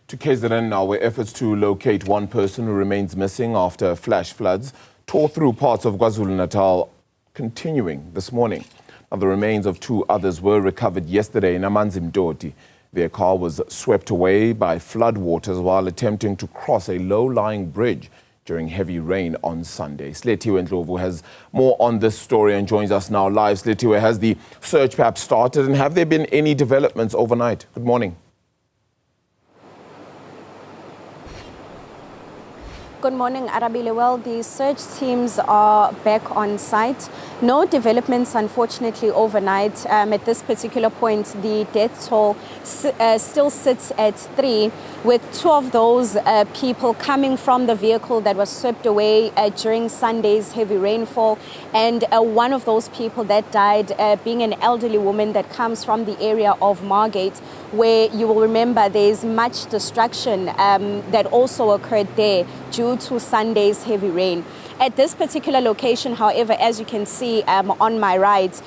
To KZN now, where efforts to locate one person who remains missing after flash floods tore through parts of KwaZulu-Natal continuing this morning. Now, the remains of two others were recovered yesterday in Amanzimtoti. Their car was swept away by floodwaters while attempting to cross a low-lying bridge during heavy rain on Sunday. Silethiwe Ndlovu has more on this story and joins us now live. Silethiwe, has the search perhaps started, and have there been any developments overnight? Good morning. Good morning, Arabile. Well, the search teams are back on site. No developments, unfortunately, overnight. At this particular point, the death toll still sits at 3, with 2 of those people coming from the vehicle that was swept away during Sunday's heavy rainfall. And one of those people that died being an elderly woman that comes from the area of Margate, where you will remember there's much destruction that also occurred there due to Sunday's heavy rain. At this particular location, however, as you can see on my right,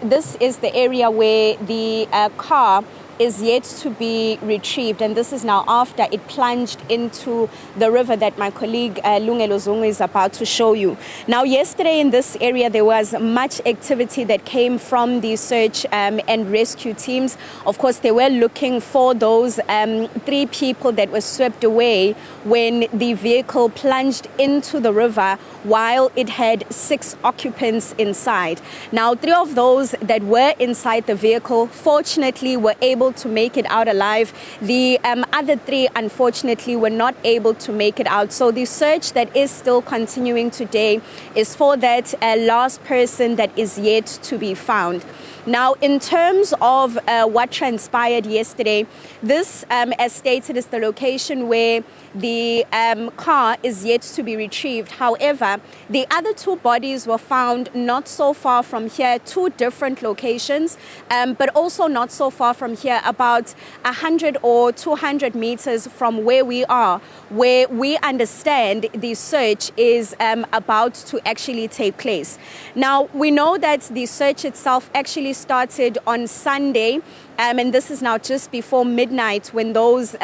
this is the area where the car is yet to be retrieved, and this is now after it plunged into the river that my colleague Ndlovu is about to show you. Now, yesterday in this area there was much activity that came from the search and rescue teams. Of course, they were looking for those 3 people that were swept away when the vehicle plunged into the river while it had 6 occupants inside. Now, 3 of those that were inside the vehicle fortunately were able to make it out alive. The other 3 unfortunately were not able to make it out. So the search that is still continuing today is for that last person that is yet to be found. Now, in terms of what transpired yesterday, this, as stated, is the location where the car is yet to be retrieved. However, the other 2 bodies were found not so far from here, 2 different locations, but also not so far from here, about 100 or 200 meters from where we are, where we understand the search is about to actually take place. Now, we know that the search itself actually started on Sunday, and this is now just before midnight when those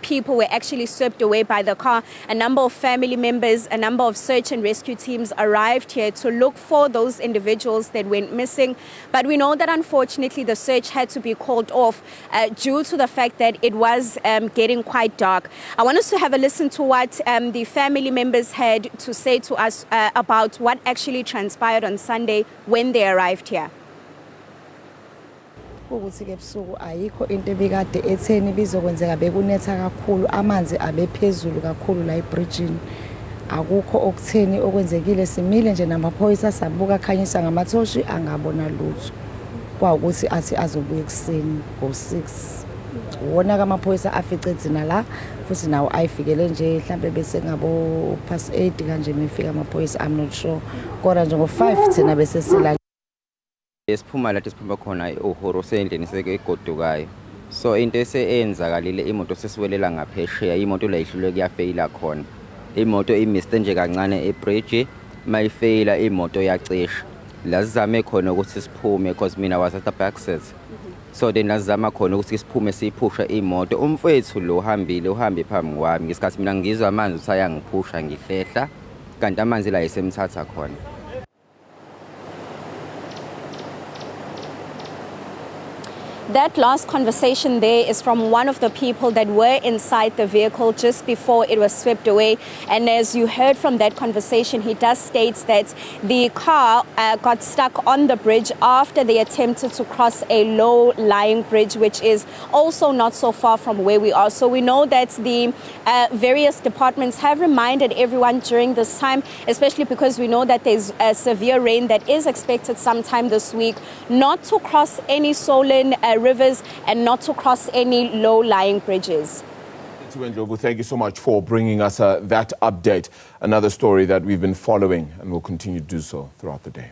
people were actually swept away by the car. A number of family members, a number of search and rescue teams arrived here to look for those individuals that went missing. But we know that unfortunately the search had to be called off due to the fact that it was getting quite dark. I want us to have a listen to what the family members had to say to us about what actually transpired on Sunday when they arrived here. Ukuthi ke busuku ayikho into ebikade etheni bizokwenzeka bekunetha kakhulu amanzi abephezulu kakhulu la ebridgeini akukho okutheni okwenzekile simile nje namaphoyisa sabuka khanyisa ngamathoshi angabona lutho kwaukuthi athi azobuya ekseni ngo6 wona kamaphoyisa afice dzina la futhi nawo ayifikele nje mhlambe bese ngabo past 8 kanje mefika amaphoyisa. I'm not sure kodwa nje ngo5 thina bese sila esiphuma la siphuma khona uhoro sendlini seke igodukayo. So into eseyenzakalile imoto sesiwelela ngaphesheya, imoto la ihlule kuyafeyila khona. Imoto imiste nje kancane ebridge, mayifeyila imoto yacisha. La sizame khona ukuthi siphume because mina was at the back seat. So then lazama khona ukuthi siphume siyiphusha imoto. Umfethu lo uhambe phambi kwami ngesikhathi mina ngizwa amanzi usayangiphusha ngihlehla kanti amanzi la esemthatha khona. That last conversation there is from one of the people that were inside the vehicle just before it was swept away. And as you heard from that conversation, he does state that the car got stuck on the bridge after they attempted to cross a low-lying bridge, which is also not so far from where we are. So we know that the various departments have reminded everyone during this time, especially because we know that there's severe rain that is expected sometime this week, not to cross any swollen rivers and not to cross any low-lying bridges. Ndlovu, thank you so much for bringing us that update. Another story that we've been following and will continue to do so throughout the day.